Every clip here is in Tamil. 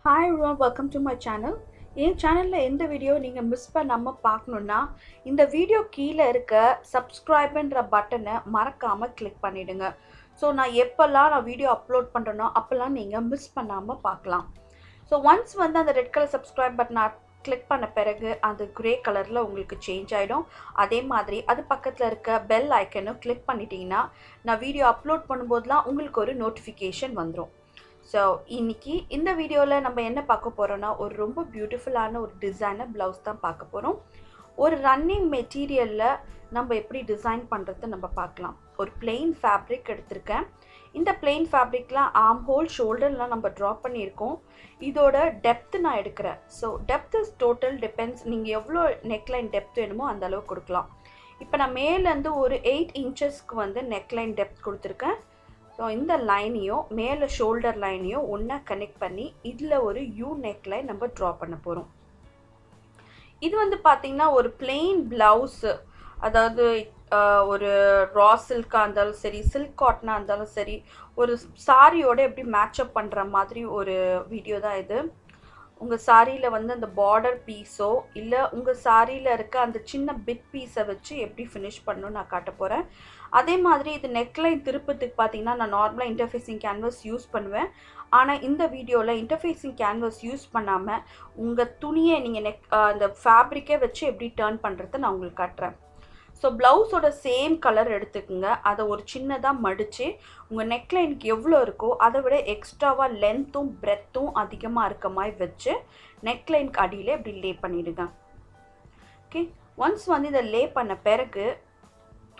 Hi everyone, welcome to my channel. என் சேனலில் எந்த வீடியோ நீங்கள் மிஸ் பண்ணாமல் பார்க்கணுன்னா இந்த வீடியோ கீழே இருக்க சப்ஸ்கிரைப்ன்ற பட்டனை மறக்காமல் கிளிக் பண்ணிவிடுங்க. ஸோ நான் எப்போல்லாம் வீடியோ அப்லோட் பண்ணுறேனோ அப்போல்லாம் நீங்கள் மிஸ் பண்ணாமல் பார்க்கலாம். ஸோ ஒன்ஸ் வந்து அந்த ரெட் கலர் சப்ஸ்கிரைப் பட்டனை கிளிக் பண்ண பிறகு அது கிரே கலரில் உங்களுக்கு சேஞ்ச் ஆகிடும். அதே மாதிரி அது பக்கத்தில் இருக்க பெல் ஐக்கனும் கிளிக் பண்ணிட்டீங்கன்னா நான் வீடியோ அப்லோட் பண்ணும்போதெல்லாம் உங்களுக்கு ஒரு நோட்டிஃபிகேஷன் வந்துடும். ஸோ இன்னைக்கு இந்த வீடியோவில் நம்ம என்ன பார்க்க போகிறோன்னா ஒரு ரொம்ப பியூட்டிஃபுல்லான ஒரு டிசைனர் ப்ளவுஸ் தான் பார்க்க போகிறோம். ஒரு ரன்னிங் மெட்டீரியலில் நம்ம எப்படி டிசைன் பண்ணுறது நம்ம பார்க்கலாம். ஒரு பிளெயின் ஃபேப்ரிக் எடுத்திருக்கேன். இந்த பிளெயின் ஃபேப்ரிக்கில் ஆர்ம் ஹோல் ஷோல்டர்லாம் நம்ம ட்ரா பண்ணியிருக்கோம். இதோட டெப்த்து நான் எடுக்கிறேன். So depth is total depends, நீங்கள் எவ்வளோ நெக்லைன் டெப்த் வேணுமோ அந்த அளவு கொடுக்கலாம். இப்போ நான் மேலேருந்து ஒரு 8 இன்ச்சஸ்க்கு வந்து நெக்லைன் டெப்த் கொடுத்துருக்கேன். ஸோ இந்த லைனையும் மேலே ஷோல்டர் லைனையும் ஒன்றா கனெக்ட் பண்ணி இதில் ஒரு யூ நெக் லைன் நம்ம ட்ரா பண்ண போகிறோம். இது வந்து பார்த்திங்கன்னா ஒரு பிளெயின் ப்ளவுஸு, அதாவது ஒரு ரா சில்காக இருந்தாலும் சரி, சில்க் காட்டனாக இருந்தாலும் சரி, ஒரு சாரியோடு எப்படி மேட்சப் பண்ணுற மாதிரி ஒரு வீடியோ தான் இது. உங்கள் சாரியில் வந்து அந்த பார்டர் பீஸோ இல்லை உங்கள் சாரியில் இருக்க அந்த சின்ன பிட் பீஸை வச்சு எப்படி ஃபினிஷ் பண்ணணும்னு நான் காட்ட போகிறேன். அதே மாதிரி இது நெக்லைன் திருப்பத்துக்கு பார்த்தீங்கன்னா நான் நார்மலாக இன்டர்ஃபேஸிங் கேன்வஸ் யூஸ் பண்ணுவேன். ஆனால் இந்த வீடியோவில் இன்டர்ஃபேஸிங் கேன்வஸ் யூஸ் பண்ணாமல் உங்கள் துணியை நீங்கள் அந்த ஃபேப்ரிக்கே வச்சு எப்படி டர்ன் பண்ணுறதை நான் உங்களுக்கு காட்டுறேன். ஸோ ப்ளவுஸோட சேம் கலர் எடுத்துக்கோங்க. அதை ஒரு சின்னதாக மடித்து உங்கள் நெக்லைனுக்கு எவ்வளோ இருக்கோ அதை விட எக்ஸ்ட்ராவாக லென்த்தும் பிரெத்தும் அதிகமாக இருக்க மாதிரி வச்சு நெக்லைனுக்கு அடியில் இப்படி லே பண்ணிவிடுங்க. ஓகே, ஒன்ஸ் வந்து இதை லே பண்ண பிறகு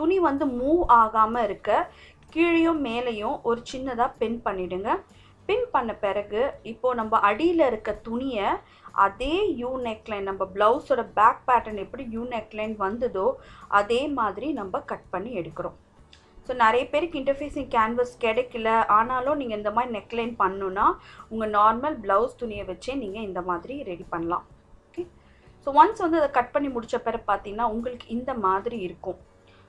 துணி வந்து மூவ் ஆகாமல் இருக்க கீழேயும் மேலேயும் ஒரு சின்னதாக பின் பண்ணிவிடுங்க. பின் பண்ண பிறகு இப்போது நம்ம அடியில் இருக்க துணியை அதே யூ நெக்லைன், நம்ம ப்ளவுஸோட பேக் பேட்டர்ன் எப்படி யூ நெக்லைன் வந்ததோ அதே மாதிரி நம்ம கட் பண்ணி எடுக்கிறோம். ஸோ நிறைய பேருக்கு இன்டர்ஃபேஸிங் கேன்வஸ் கிடைக்கல, ஆனாலும் நீங்கள் இந்த மாதிரி நெக்லைன் பண்ணணுன்னா உங்கள் நார்மல் ப்ளவுஸ் துணியை வச்சே நீங்கள் இந்த மாதிரி ரெடி பண்ணலாம். ஓகே, ஸோ ஒன்ஸ் வந்து அதை கட் பண்ணி முடித்த பிறகு பார்த்தீங்கன்னா உங்களுக்கு இந்த மாதிரி இருக்கும்.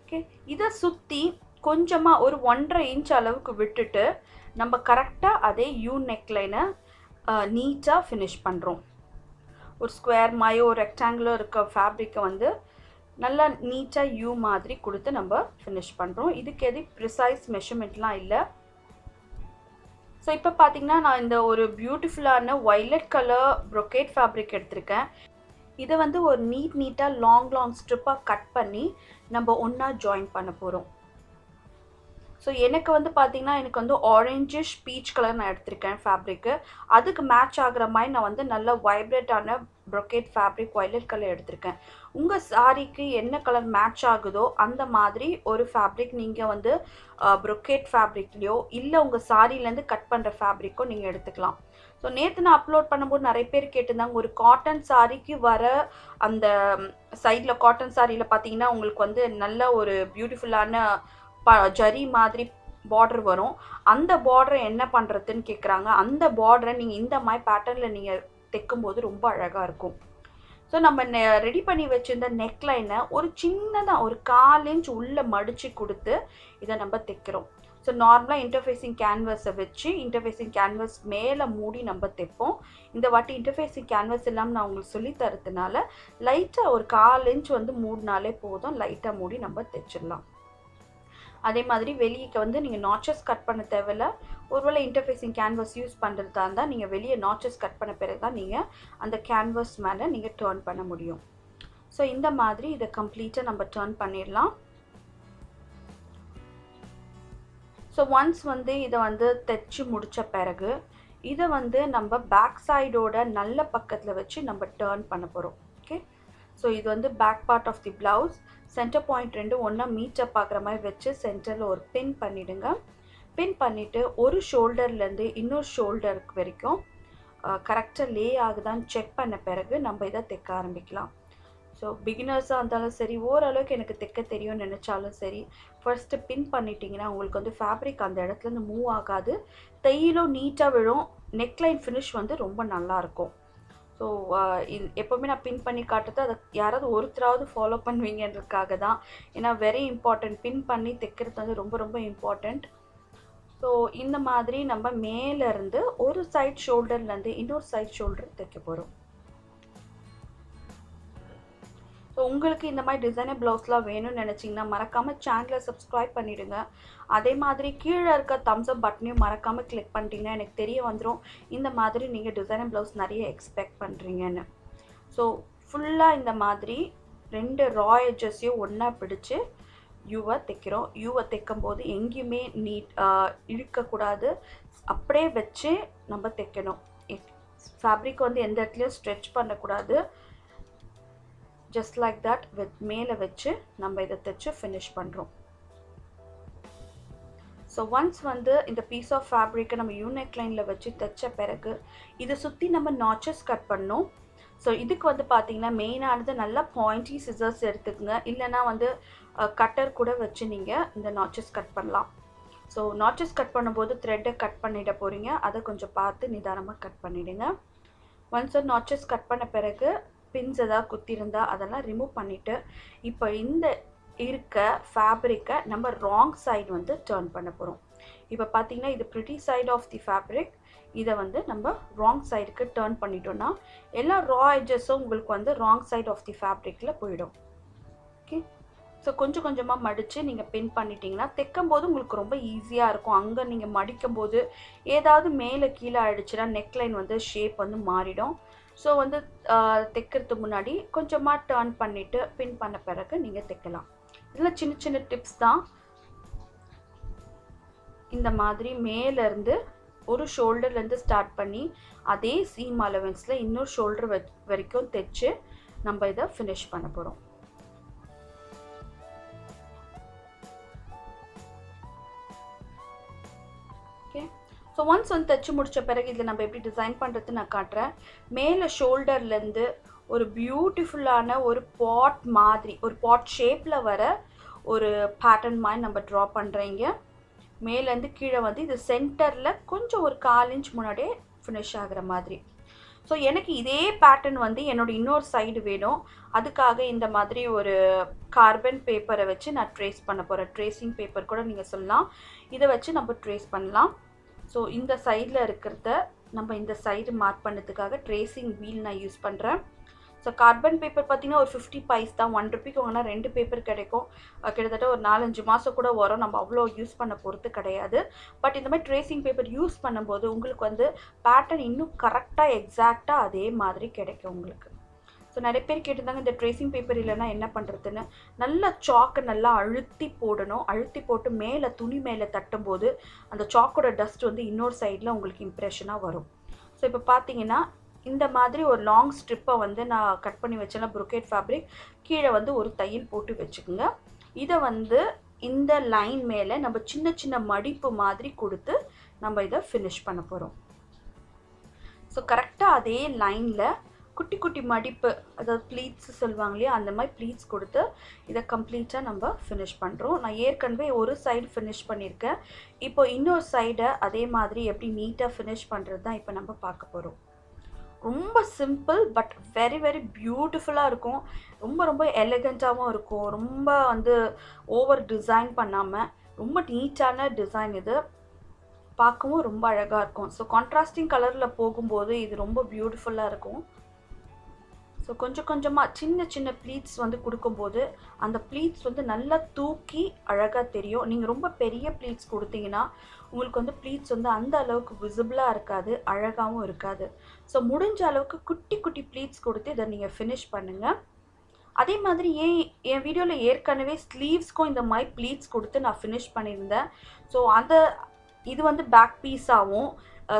ஓகே, இதை சுற்றி கொஞ்சமாக ஒரு 1.5 இன்ச் அளவுக்கு விட்டுட்டு நம்ம கரெக்டாக அதே யூ நெக்லைனை நீட்டாக ஃபினிஷ் பண்ணுறோம். ஒரு ஸ்கொயர் மாயோ ரெக்டாங்குலோ இருக்க ஃபேப்ரிக்கை வந்து நல்லா நீட்டாக யூ மாதிரி கொடுத்து நம்ம ஃபினிஷ் பண்ணுறோம். இதுக்கு எது ப்ரிசைஸ் மெஷர்மெண்ட்லாம் இல்லை. ஸோ இப்போ பார்த்தீங்கன்னா நான் இந்த ஒரு பியூட்டிஃபுல்லான வைலட் கலர் ப்ரொக்கேட் ஃபேப்ரிக் எடுத்திருக்கேன். இதை வந்து ஒரு நீட்டாக லாங் ஸ்ட்ரிப்பாக கட் பண்ணி நம்ம ஒன்றா ஜாயின் பண்ண போகிறோம். ஸோ எனக்கு வந்து பார்த்திங்கன்னா எனக்கு வந்து ஆரஞ்சிஷ் பீச் கலர் நான் எடுத்திருக்கேன் ஃபேப்ரிக்கு. அதுக்கு மேட்ச் ஆகிற மாதிரி நான் வந்து நல்ல வைப்ரேட்டான ப்ரொக்கேட் ஃபேப்ரிக் வைலட் கலர் எடுத்திருக்கேன். உங்கள் சாரிக்கு என்ன கலர் மேட்ச் ஆகுதோ அந்த மாதிரி ஒரு ஃபேப்ரிக் நீங்கள் வந்து ப்ரொக்கேட் ஃபேப்ரிக்லேயோ இல்லை உங்கள் சாரிலேருந்து கட் பண்ணுற ஃபேப்ரிக்கோ நீங்கள் எடுத்துக்கலாம். ஸோ நேற்று நான் அப்லோட் பண்ணும்போது நிறைய பேர் கேட்டிருந்தாங்க, ஒரு காட்டன் சாரிக்கு வர அந்த சைடில் காட்டன் சாரியில் பார்த்தீங்கன்னா உங்களுக்கு வந்து நல்ல ஒரு பியூட்டிஃபுல்லான ஜரி மாதிரி பார்டர் வரும். அந்த பார்டரை என்ன பண்ணுறதுன்னு கேட்குறாங்க. அந்த பார்டரை நீங்கள் இந்த மாதிரி பேட்டர்னில் நீங்கள் தைக்கும்போது ரொம்ப அழகாக இருக்கும். ஸோ நம்ம ரெடி பண்ணி வச்சுருந்த நெக்லைனை ஒரு சின்னதாக ஒரு 1/4 இன்ச் உள்ளே மடித்து கொடுத்து இதை நம்ம தைக்கிறோம். ஸோ நார்மலாக இன்டர்ஃபேஸிங் கேன்வஸை வச்சு இன்டர்ஃபேஸிங் கேன்வஸ் மேலே மூடி நம்ம தைப்போம். இந்த வாட்டி இன்டர்ஃபேஸிங் கேன்வஸ் இல்லாமல் நான் உங்களுக்கு சொல்லி தரதுனால லைட்டாக ஒரு 1/4 இன்ச் வந்து மூடினாலே போதும், லைட்டாக மூடி நம்ம தைச்சிடலாம். அதே மாதிரி வெளியே வந்து நீங்கள் நாச்சஸ் கட் பண்ண தேவையில்ல. ஒருவேளை இன்டர்ஃபேஸிங் கேன்வஸ் யூஸ் பண்ணுறதா இருந்தால் நீங்கள் வெளியே நாச்சஸ் கட் பண்ண பிறகு தான் நீங்கள் அந்த கேன்வஸ் மேலே நீங்கள் டர்ன் பண்ண முடியும். ஸோ இந்த மாதிரி இதை கம்ப்ளீட்டாக நம்ம டர்ன் பண்ணிடலாம். ஸோ ஒன்ஸ் வந்து இதை வந்து தைச்சி முடித்த பிறகு இதை வந்து நம்ம பேக் சைடோட நல்ல பக்கத்தில் வச்சு நம்ம டர்ன் பண்ண போகிறோம். ஓகே, ஸோ இது வந்து back part of the blouse. Centre point 2 ஒன்றா மீட்டப் ஆகிற மாதிரி வச்சு சென்டரில் ஒரு பின் பண்ணிவிடுங்க. பின் பண்ணிவிட்டு ஒரு ஷோல்டர்லேருந்து இன்னொரு ஷோல்டருக்கு வரைக்கும் கரெக்டாக லே ஆகுதான்னு செக் பண்ண பிறகு நம்ம இதை தைக்க ஆரம்பிக்கலாம். ஸோ பிகினர்ஸாக இருந்தாலும் சரி, ஓரளவுக்கு எனக்கு தைக்க தெரியும்னு நினச்சாலும் சரி, ஃபர்ஸ்ட்டு பின் பண்ணிட்டீங்கன்னா உங்களுக்கு வந்து ஃபேப்ரிக் அந்த இடத்துலேருந்து மூவ் ஆகாது, தையிலும் நீட்டாக விழும், நெக்லைன் ஃபினிஷ் வந்து ரொம்ப நல்லாயிருக்கும். ஸோ எப்போவுமே நான் பின் பண்ணி காட்டுறது அதை யாராவது ஒருத்தராவது ஃபாலோ பண்ணுவீங்கன்றதுக்காக தான். ஏன்னா வெரி இம்பார்ட்டண்ட், பின் பண்ணி தைக்கிறது வந்து ரொம்ப இம்பார்ட்டண்ட். ஸோ இந்த மாதிரி நம்ம மேலேருந்து ஒரு சைட் ஷோல்டர்லேருந்து இன்னொரு சைட் ஷோல்டர் தைக்க போகிறோம். ஸோ உங்களுக்கு இந்த மாதிரி டிசைனர் ப்ளவுஸ்லாம் வேணும்னு நினச்சிங்கன்னா மறக்காமல் சேனலை சப்ஸ்கிரைப் பண்ணிவிடுங்க. அதே மாதிரி கீழே இருக்க தம்ஸ் அப் பட்டனையும் மறக்காமல் கிளிக் பண்ணிட்டீங்கன்னா எனக்கு தெரிய வந்துடும் இந்த மாதிரி நீங்கள் டிசைனர் ப்ளவுஸ் நிறைய எக்ஸ்பெக்ட் பண்ணுறீங்கன்னு. ஸோ ஃபுல்லாக இந்த மாதிரி 2 ரா எட்ஜஸையும் ஒன்றா பிடிச்சி யூவை தைக்கிறோம். யூவை தைக்கும் போது எங்கேயுமே இழுக்கக்கூடாது, அப்படியே வச்சு நம்ம தைக்கணும். ஃபேப்ரிக் வந்து எந்த இடத்துலையும் ஸ்ட்ரெச் பண்ணக்கூடாது. ஜஸ்ட் லைக் தட் மேலே வச்சு நம்ம இதை தைச்சு ஃபினிஷ் பண்ணுறோம். ஸோ ஒன்ஸ் வந்து இந்த பீஸ் ஆஃப் ஃபேப்ரிக்கை நம்ம யூனெக்லைனில் வச்சு தைச்ச பிறகு இதை சுற்றி நம்ம நாச்சஸ் கட் பண்ணோம். ஸோ இதுக்கு வந்து பார்த்தீங்கன்னா மெயினானது நல்லா பாயிண்டி சிசர்ஸ் எடுத்துக்கோங்க, இல்லைனா வந்து கட்டர் கூட வச்சு நீங்கள் இந்த நாச்சஸ் கட் பண்ணலாம். ஸோ நாச்சஸ் கட் பண்ணும்போது த்ரெட்டை கட் பண்ணிட போகிறீங்க, அதை கொஞ்சம் பார்த்து நிதானமாக கட் பண்ணிவிடுங்க. ஒன்ஸ் நாச்சஸ் கட் பண்ண பிறகு பின்ஸ் ஏதாவது குத்திருந்தா அதெல்லாம் ரிமூவ் பண்ணிவிட்டு இப்போ இந்த இருக்க ஃபேப்ரிக்கை நம்ம ராங் சைடு வந்து டர்ன் பண்ண போகிறோம். இப்போ பார்த்தீங்கன்னா இது pretty side of the fabric, இதை வந்து நம்ம ராங் சைடுக்கு டர்ன் பண்ணிட்டோன்னா எல்லா ரா எட்ஜஸும் உங்களுக்கு வந்து ராங் சைட் ஆஃப் தி ஃபேப்ரிக்கில் போயிடும். ஓகே, ஸோ கொஞ்சம் கொஞ்சமாக மடித்து நீங்கள் பின் பண்ணிட்டீங்கன்னா தைக்கும் போது உங்களுக்கு ரொம்ப ஈஸியாக இருக்கும். அங்கே நீங்கள் மடிக்கும் போது ஏதாவது மேலே கீழே ஆகிடுச்சுன்னா நெக்லைன் வந்து ஷேப் வந்து மாறிடும். ஸோ வந்து தைக்கிறதுக்கு முன்னாடி கொஞ்சமாக டர்ன் பண்ணிவிட்டு பின் பண்ண பிறகு நீங்கள் தைக்கலாம். இதில் சின்ன சின்ன டிப்ஸ் தான். இந்த மாதிரி மேலேருந்து ஒரு ஷோல்டர்லேருந்து ஸ்டார்ட் பண்ணி அதே சீம் அலவன்ஸில் இன்னொரு ஷோல்டர் வரைக்கும் தைச்சு நம்ம இதை ஃபினிஷ் பண்ண போகிறோம். ஓகே, ஸோ ஒன்ஸ் வந்து தைச்சி முடித்த பிறகு இதில் நம்ம எப்படி டிசைன் பண்ணுறது நான் காட்டுறேன். மேலே ஷோல்டர்லேருந்து ஒரு பியூட்டிஃபுல்லான ஒரு பாட் மாதிரி, ஒரு பாட் ஷேப்பில் வர ஒரு பேட்டர்ன் மாதிரி நம்ம ட்ரா பண்ணுறீங்க. மேலேருந்து கீழே வந்து இது சென்டரில் கொஞ்சம் ஒரு 1/4 இன்ச் முன்னாடியே ஃபினிஷ் ஆகிற மாதிரி. ஸோ எனக்கு இதே பேட்டர்ன் வந்து என்னோடய இன்னொரு சைடு வேணும். அதுக்காக இந்த மாதிரி ஒரு கார்பன் பேப்பரை வச்சு நான் ட்ரேஸ் பண்ண போகிறேன். ட்ரேசிங் பேப்பர் கூட நீங்கள் சொல்லலாம். இதை வச்சு நம்ம ட்ரேஸ் பண்ணலாம். ஸோ இந்த சைடில் இருக்கிறத நம்ம இந்த சைடு மார்க் பண்ணதுக்காக ட்ரேசிங் வீல் நான் யூஸ் பண்ணுறேன். ஸோ கார்பன் பேப்பர் பார்த்திங்கன்னா ஒரு 50 பைஸ் தான். 1 ரூபிக்கு வாங்கினா 2 பேப்பர் கிடைக்கும். கிட்டத்தட்ட ஒரு 4-5 மாதம் கூட வரும். நம்ம அவ்வளோ யூஸ் பண்ண பொறுத்து கிடையாது. பட் இந்த மாதிரி ட்ரேசிங் பேப்பர் யூஸ் பண்ணும்போது உங்களுக்கு வந்து பேட்டர்ன் இன்னும் கரெக்டாக எக்ஸாக்டாக அதே மாதிரி கிடைக்கும் உங்களுக்கு. ஸோ நிறைய பேர் கேட்டிருந்தாங்க இந்த ட்ரேசிங் பேப்பர் இல்லைன்னா என்ன பண்ணுறதுன்னு. நல்லா சாக்கை நல்லா அழுத்தி போடணும். அழுத்தி போட்டு மேலே துணி மேலே தட்டும்போது அந்த சாக்கோட டஸ்ட் வந்து இன்னொரு சைடில் உங்களுக்கு இம்ப்ரெஷனாக வரும். ஸோ இப்போ பார்த்தீங்கன்னா இந்த மாதிரி ஒரு லாங் ஸ்ட்ரிப்பை வந்து நான் கட் பண்ணி வச்சேன்னா ப்ரொக்கேட் ஃபேப்ரிக் கீழே வந்து ஒரு தையல் போட்டு வச்சுக்கோங்க. இதை வந்து இந்த லைன் மேலே நம்ம சின்ன சின்ன மடிப்பு மாதிரி கொடுத்து நம்ம இதை ஃபினிஷ் பண்ண போகிறோம். ஸோ கரெக்டாக அதே லைனில் குட்டி குட்டி மடிப்பு, அதாவது ப்ளீட்ஸ் சொல்லுவாங்க இல்லையா, அந்த மாதிரி ப்ளீட்ஸ் கொடுத்து இதை கம்ப்ளீட்டாக நம்ம ஃபினிஷ் பண்ணுறோம். நான் ஏற்கனவே ஒரு சைடு ஃபினிஷ் பண்ணியிருக்கேன். இப்போ இன்னொரு சைடை அதே மாதிரி எப்படி நீட்டாக ஃபினிஷ் பண்ணுறது தான் இப்போ நம்ம பார்க்க போகிறோம். ரொம்ப சிம்பிள் பட் வெரி வெரி பியூட்டிஃபுல்லாக இருக்கும். ரொம்ப ரொம்ப எலிகண்ட்டாகவும் இருக்கும். ரொம்ப வந்து ஓவர் டிசைன் பண்ணாமல் ரொம்ப நீட்டான டிசைன். இது பார்க்கவும் ரொம்ப அழகாக இருக்கும். ஸோ கான்ட்ராஸ்டிங் கலரில் போகும்போது இது ரொம்ப பியூட்டிஃபுல்லாக இருக்கும். ஸோ கொஞ்சம் கொஞ்சமாக சின்ன சின்ன ப்ளீட்ஸ் வந்து கொடுக்கும்போது அந்த ப்ளீட்ஸ் வந்து நல்லா தூக்கி அழகாக தெரியும். நீங்கள் ரொம்ப பெரிய ப்ளீட்ஸ் கொடுத்தீங்கன்னா உங்களுக்கு வந்து ப்ளீட்ஸ் வந்து அந்த அளவுக்கு விசிபிளாக இருக்காது, அழகாகவும் இருக்காது. ஸோ முடிஞ்ச அளவுக்கு குட்டி குட்டி ப்ளீட்ஸ் கொடுத்து இதை நீங்கள் ஃபினிஷ் பண்ணுங்கள். அதே மாதிரி என் வீடியோவில் ஏற்கனவே ஸ்லீவ்ஸ்க்கும் இந்த மாதிரி ப்ளீட்ஸ் கொடுத்து நான் ஃபினிஷ் பண்ணியிருந்தேன். ஸோ இது வந்து பேக் பீஸாகவும்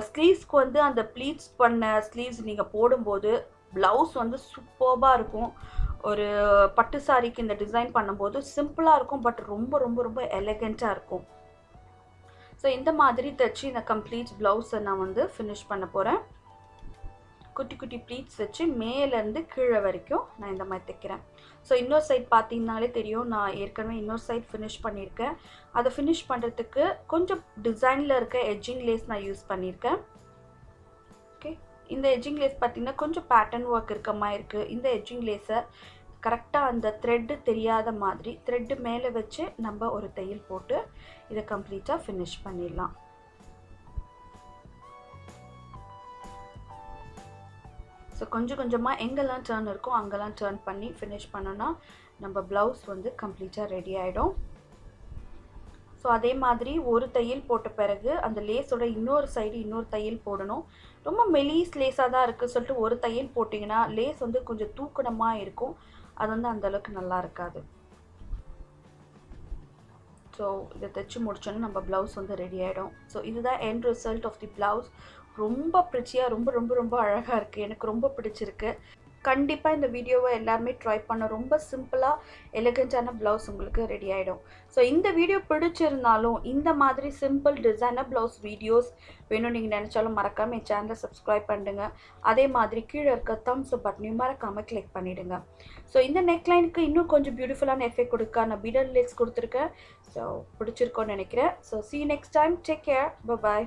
ஸ்லீவ்ஸ்க்கு வந்து அந்த ப்ளீட்ஸ் பண்ண ஸ்லீவ்ஸ் நீங்கள் போடும்போது ப்ளவுஸ் வந்து சூப்பர்பாக இருக்கும். ஒரு பட்டு சாரிக்கு இந்த டிசைன் பண்ணும்போது சிம்பிளாக இருக்கும், பட் ரொம்ப ரொம்ப ரொம்ப எலிகண்ட்டாக இருக்கும். ஸோ இந்த மாதிரி தைச்சி இந்த கம்ப்ளீட் ப்ளவுஸை நான் வந்து ஃபினிஷ் பண்ண போகிறேன். குட்டி குட்டி ப்ளீட்ஸ் வச்சு மேலேருந்து கீழே வரைக்கும் நான் இந்த மாதிரி தைக்கிறேன். ஸோ இன்னொரு சைட் பார்த்தீங்கனாலே தெரியும், நான் ஏற்கனவே இன்னொரு சைட் ஃபினிஷ் பண்ணியிருக்கேன். அதை ஃபினிஷ் பண்ணுறதுக்கு கொஞ்சம் டிசைனில் இருக்க எட்ஜிங் லேஸ் நான் யூஸ் பண்ணியிருக்கேன். ஓகே, இந்த எட்ஜிங் லேஸ் பார்த்திங்கன்னா கொஞ்சம் பேட்டர்ன் ஒர்க் இருக்க மாதிரி இருக்குது. இந்த எட்ஜிங் லேஸை கரெக்டாக அந்த த்ரெட்டு தெரியாத மாதிரி த்ரெட்டு மேலே வச்சு நம்ம ஒரு தையல் போட்டு இதை கம்ப்ளீட்டாக ஃபினிஷ் பண்ணிடலாம். ஸோ கொஞ்சம் கொஞ்சமாக எங்கெல்லாம் டர்ன் இருக்கோ அங்கெல்லாம் டர்ன் பண்ணி ஃபினிஷ் பண்ணோன்னா நம்ம ப்ளவுஸ் வந்து கம்ப்ளீட்டாக ரெடி ஆகிடும். ஸோ அதே மாதிரி ஒரு தையல் போட்ட பிறகு அந்த லேஸோட இன்னொரு சைடு இன்னொரு தையல் போடணும். ரொம்ப மெலீஸ் லேஸாக தான் இருக்குது சொல்லிட்டு ஒரு தையல் போட்டிங்கன்னா லேஸ் வந்து கொஞ்சம் தூக்கணமாக இருக்கும். அது வந்து அந்தளவுக்கு நல்லா இருக்காது. ஸோ இதை தைச்சி முடிச்சோன்னா நம்ம ப்ளவுஸ் வந்து ரெடி ஆகிடும். ஸோ இதுதான் end result of the blouse. ரொம்ப பிரிச்சியாக ரொம்ப ரொம்ப ரொம்ப அழகாக இருக்குது. எனக்கு ரொம்ப பிடிச்சிருக்கு. கண்டிப்பாக இந்த வீடியோவை எல்லாருமே ட்ரை பண்ண. ரொம்ப சிம்பிளாக எலிகண்ட்டான ப்ளவுஸ் உங்களுக்கு ரெடி ஆகிடும். ஸோ இந்த வீடியோ பிடிச்சிருந்தாலும் இந்த மாதிரி சிம்பிள் டிசைனர் ப்ளவுஸ் வீடியோஸ் வேணும் நீங்கள் நினச்சாலும் மறக்காமல் என் சேனலை சப்ஸ்கிரைப் பண்ணிடுங்க. அதே மாதிரி கீழே இருக்க தம்ஸ் அப் பட்டனையும் மறக்காமல் கிளிக் பண்ணிவிடுங்க. ஸோ இந்த நெக்லைனுக்கு இன்னும் கொஞ்சம் பியூட்டிஃபுல்லான எஃபெக்ட் கொடுக்க நான் பீடர் லேஸ் கொடுத்துருக்கேன். ஸோ பிடிச்சிருக்கோன்னு நினைக்கிறேன். So see you next time. Take care. Bye bye.